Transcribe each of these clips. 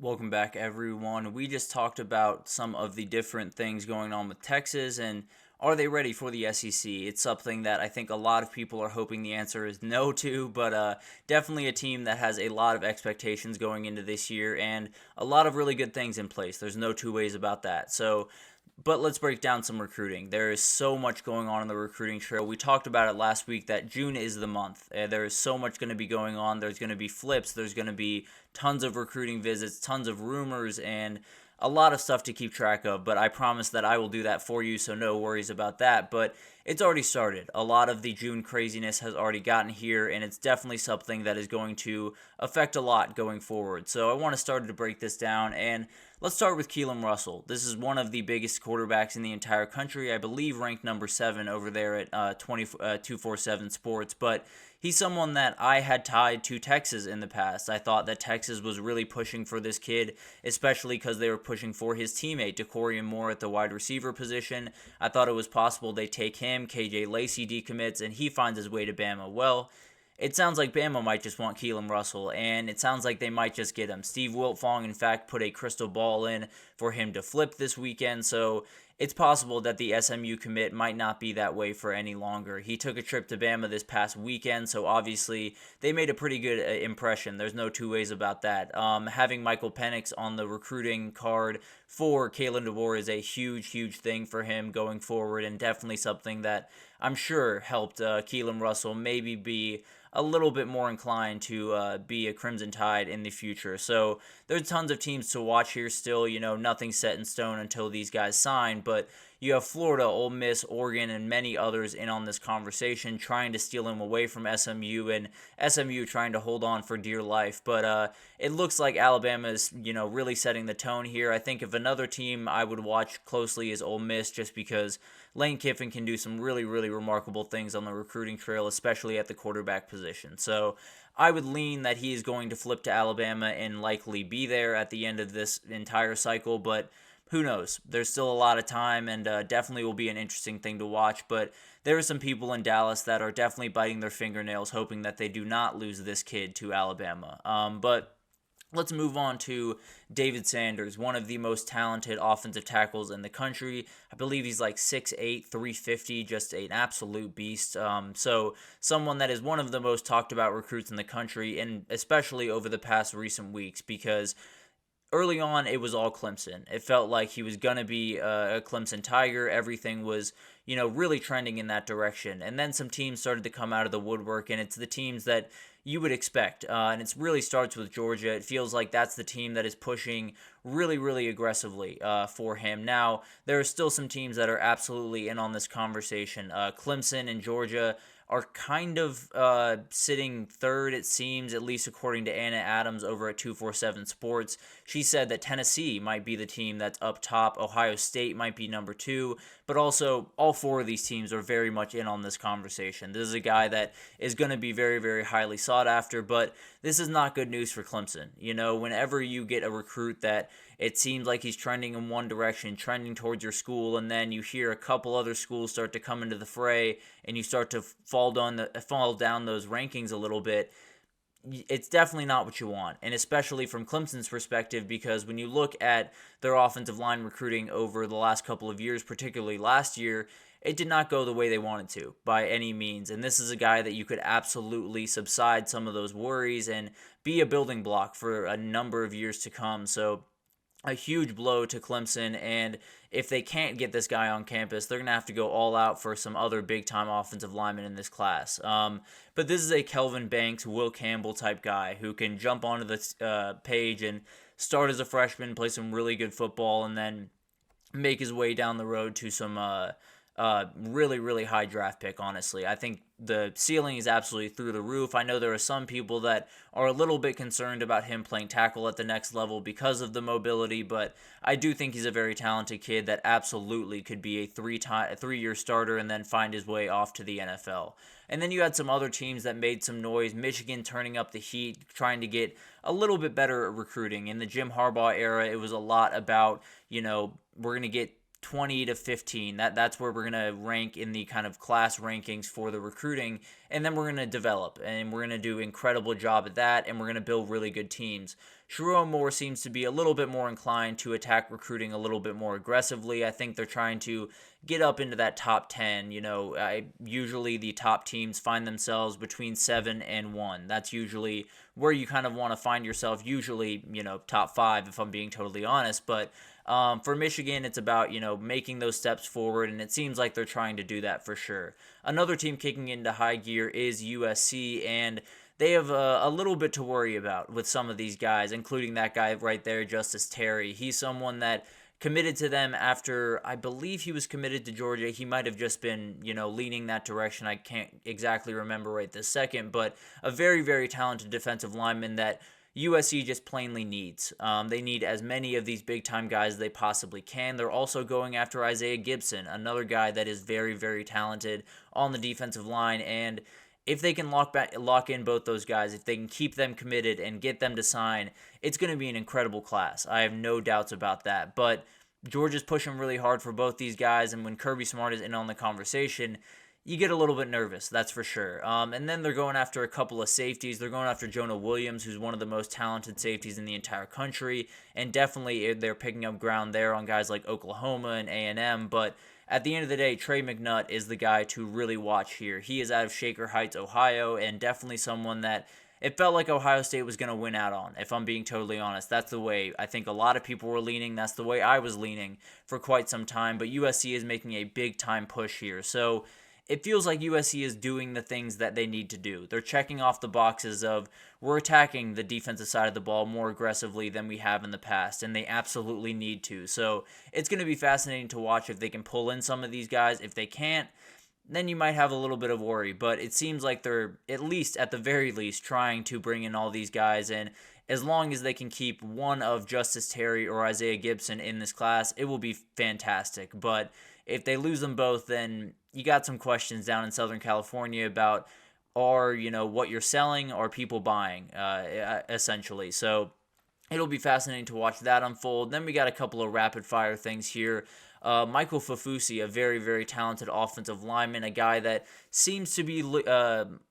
Welcome back, everyone. We just talked about some of the different things going on with Texas and are they ready for the SEC? It's something that I think a lot of people are hoping the answer is no to, but definitely a team that has a lot of expectations going into this year and a lot of really good things in place. There's no two ways about that. But let's break down some recruiting. There is so much going on in the recruiting trail. We talked about it last week that June is the month. There is so much going to be going on. There's going to be flips. There's going to be tons of recruiting visits, tons of rumors, and a lot of stuff to keep track of. But I promise that I will do that for you, so no worries about that. But it's already started. A lot of the June craziness has already gotten here, and it's definitely something that is going to affect a lot going forward. So I want to start to break this down, and let's start with Keelan Russell. This is one of the biggest quarterbacks in the entire country. I believe ranked number 7 over there at 247 Sports. But he's someone that I had tied to Texas in the past. I thought that Texas was really pushing for this kid, especially because they were pushing for his teammate, DeCorian Moore, at the wide receiver position. I thought it was possible they take him. KJ Lacey decommits, and he finds his way to Bama. Well, it sounds like Bama might just want Keelan Russell, and it sounds like they might just get him. Steve Wiltfong, in fact, put a crystal ball in for him to flip this weekend, so it's possible that the SMU commit might not be that way for any longer. He took a trip to Bama this past weekend, so obviously they made a pretty good impression. There's no two ways about that. Having Michael Penix on the recruiting card for Kalen DeBoer is a huge, huge thing for him going forward, and definitely something that I'm sure helped Keelan Russell maybe be a little bit more inclined to be a Crimson Tide in the future. So there's tons of teams to watch here still. Nothing's set in stone until these guys sign, but you have Florida, Ole Miss, Oregon, and many others in on this conversation trying to steal him away from SMU, and SMU trying to hold on for dear life. But it looks like Alabama is, really setting the tone here. I think if another team I would watch closely is Ole Miss, just because Lane Kiffin can do some really, really remarkable things on the recruiting trail, especially at the quarterback position. So I would lean that he is going to flip to Alabama and likely be there at the end of this entire cycle, but who knows? There's still a lot of time, and definitely will be an interesting thing to watch. But there are some people in Dallas that are definitely biting their fingernails, hoping that they do not lose this kid to Alabama. But let's move on to David Sanders, one of the most talented offensive tackles in the country. I believe he's like 6'8", 350, just an absolute beast. So someone that is one of the most talked about recruits in the country, and especially over the past recent weeks, because early on, it was all Clemson. It felt like he was going to be a Clemson Tiger. Everything was, really trending in that direction. And then some teams started to come out of the woodwork, and it's the teams that you would expect. And it really starts with Georgia. It feels like that's the team that is pushing really, really aggressively for him. Now, there are still some teams that are absolutely in on this conversation. Clemson and Georgia are kind of sitting third, it seems, at least according to Anna Adams over at 247 Sports. She said that Tennessee might be the team that's up top. Ohio State might be number 2. But also, all 4 of these teams are very much in on this conversation. This is a guy that is going to be very, very highly sought after, but this is not good news for Clemson. Whenever you get a recruit that it seems like he's trending in one direction, trending towards your school, and then you hear a couple other schools start to come into the fray, and you start to fall down those rankings a little bit, it's definitely not what you want, and especially from Clemson's perspective, because when you look at their offensive line recruiting over the last couple of years, particularly last year, it did not go the way they wanted to by any means. And this is a guy that you could absolutely subside some of those worries and be a building block for a number of years to come. So a huge blow to Clemson, and if they can't get this guy on campus, they're going to have to go all out for some other big-time offensive linemen in this class. But this is a Kelvin Banks, Will Campbell type guy who can jump onto the page and start as a freshman, play some really good football, and then make his way down the road to some really, really high draft pick, honestly. I think the ceiling is absolutely through the roof. I know there are some people that are a little bit concerned about him playing tackle at the next level because of the mobility, but I do think he's a very talented kid that absolutely could be a three-year starter and then find his way off to the NFL. And then you had some other teams that made some noise. Michigan turning up the heat, trying to get a little bit better at recruiting. In the Jim Harbaugh era, it was a lot about, we're going to get 20 to 15. That's where we're going to rank in the kind of class rankings for the recruiting, and then we're going to develop, and we're going to do an incredible job at that, and we're going to build really good teams. Sherrone Moore seems to be a little bit more inclined to attack recruiting a little bit more aggressively. I think they're trying to get up into that top 10. Usually the top teams find themselves between 7 and 1. That's usually where you kind of want to find yourself, usually, top 5 if I'm being totally honest. But for Michigan, it's about, making those steps forward, and it seems like they're trying to do that for sure. Another team kicking into high gear is USC, and they have a little bit to worry about with some of these guys, including that guy right there, Justice Terry. He's someone that committed to them after, I believe he was committed to Georgia. He might have just been, leaning that direction. I can't exactly remember right this second, but a very, very talented defensive lineman that USC just plainly needs. They need as many of these big-time guys as they possibly can. They're also going after Isaiah Gibson, another guy that is very, very talented on the defensive line, and if they can lock in both those guys, if they can keep them committed and get them to sign, it's going to be an incredible class. I have no doubts about that. But Georgia's pushing really hard for both these guys, and when Kirby Smart is in on the conversation, you get a little bit nervous, that's for sure. And then they're going after a couple of safeties. They're going after Jonah Williams, who's one of the most talented safeties in the entire country, and definitely they're picking up ground there on guys like Oklahoma and A&M, but at the end of the day, Trey McNutt is the guy to really watch here. He is out of Shaker Heights, Ohio, and definitely someone that it felt like Ohio State was going to win out on, if I'm being totally honest. That's the way I think a lot of people were leaning. That's the way I was leaning for quite some time, but USC is making a big-time push here. So it feels like USC is doing the things that they need to do. They're checking off the boxes of we're attacking the defensive side of the ball more aggressively than we have in the past, and they absolutely need to. So it's going to be fascinating to watch if they can pull in some of these guys. If they can't, then you might have a little bit of worry, but it seems like they're at the very least, trying to bring in all these guys, and as long as they can keep one of Justice Terry or Isaiah Gibson in this class, it will be fantastic. But if they lose them both, then you got some questions down in Southern California about what you're selling, are people buying, essentially. So it'll be fascinating to watch that unfold. Then we got a couple of rapid fire things here. Michael Fafusi, a very, very talented offensive lineman, a guy that seems to be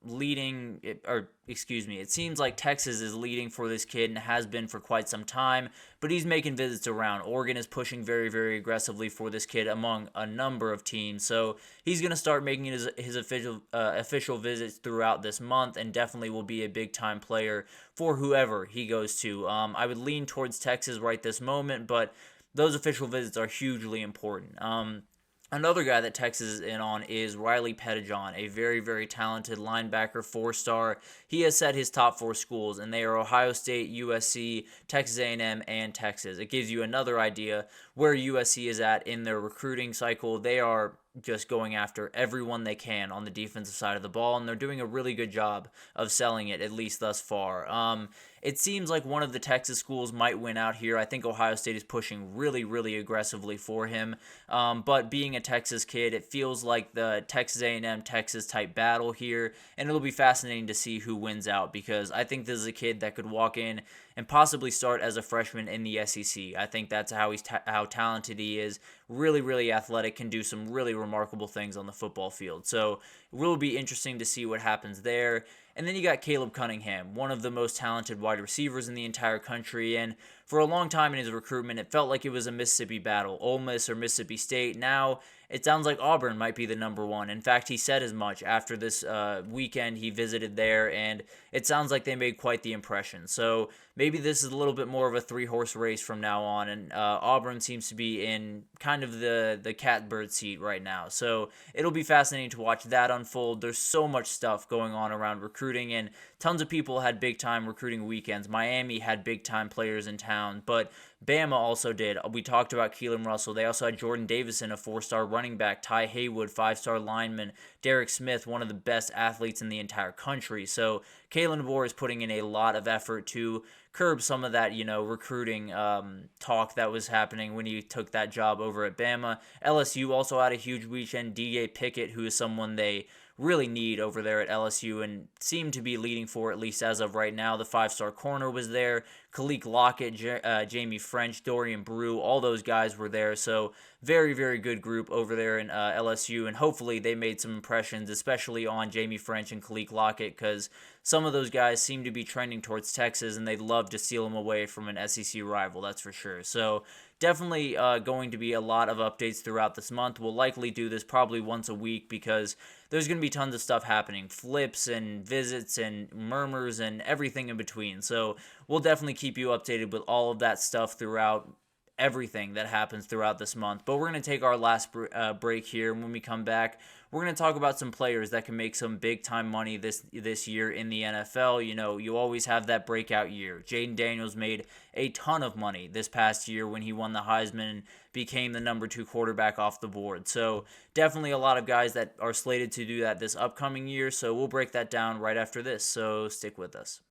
leading, it seems like Texas is leading for this kid and has been for quite some time, but he's making visits around. Oregon is pushing very, very aggressively for this kid among a number of teams, so he's going to start making his official visits throughout this month and definitely will be a big-time player for whoever he goes to. I would lean towards Texas right this moment, but those official visits are hugely important. Another guy that Texas is in on is Riley Pettijohn, a very, very talented linebacker, 4-star. He has set his top 4 schools, and they are Ohio State, USC, Texas A&M, and Texas. It gives you another idea where USC is at in their recruiting cycle. They are just going after everyone they can on the defensive side of the ball, and they're doing a really good job of selling it, at least thus far. It seems like one of the Texas schools might win out here. I think Ohio State is pushing really, really aggressively for him. But being a Texas kid, it feels like the Texas A&M Texas type battle here, and it'll be fascinating to see who wins out, because I think this is a kid that could walk in and possibly start as a freshman in the SEC. I think that's how talented he is. Really, really athletic, can do some really remarkable things on the football field. So it will be interesting to see what happens there. And then you got Caleb Cunningham, one of the most talented wide receivers in the entire country. And for a long time in his recruitment, it felt like it was a Mississippi battle, Ole Miss or Mississippi State. Now it sounds like Auburn might be the number one. In fact, he said as much after this weekend he visited there, and it sounds like they made quite the impression. So maybe this is a little bit more of a 3-horse race from now on, and Auburn seems to be in kind of the catbird seat right now. So it'll be fascinating to watch that unfold. There's so much stuff going on around recruiting, and tons of people had big-time recruiting weekends. Miami had big-time players in town, but Bama also did. We talked about Keelan Russell. They also had Jordan Davison, a 4-star running back, Ty Haywood, 5-star lineman, Derek Smith, one of the best athletes in the entire country. So Kalen DeBoer is putting in a lot of effort to curb some of that, recruiting talk that was happening when he took that job over at Bama. LSU also had a huge weekend. D.A. Pickett, who is someone they really need over there at LSU and seem to be leading for, at least as of right now. The 5-star corner was there. Khalil Lockett, Jamie French, Dorian Brew, all those guys were there. So very, very good group over there in LSU, and hopefully they made some impressions, especially on Jamie French and Khalil Lockett, because some of those guys seem to be trending towards Texas, and they'd love to steal them away from an SEC rival, that's for sure. So definitely going to be a lot of updates throughout this month. We'll likely do this probably once a week because there's going to be tons of stuff happening. Flips and visits and murmurs and everything in between. So we'll definitely keep you updated with all of that stuff throughout everything that happens throughout this month. But we're going to take our last break here. And when we come back, we're going to talk about some players that can make some big time money this year in the NFL. You know, you always have that breakout year. Jaden Daniels made a ton of money this past year when he won the Heisman and became the number 2 quarterback off the board. So definitely a lot of guys that are slated to do that this upcoming year. So we'll break that down right after this. So stick with us.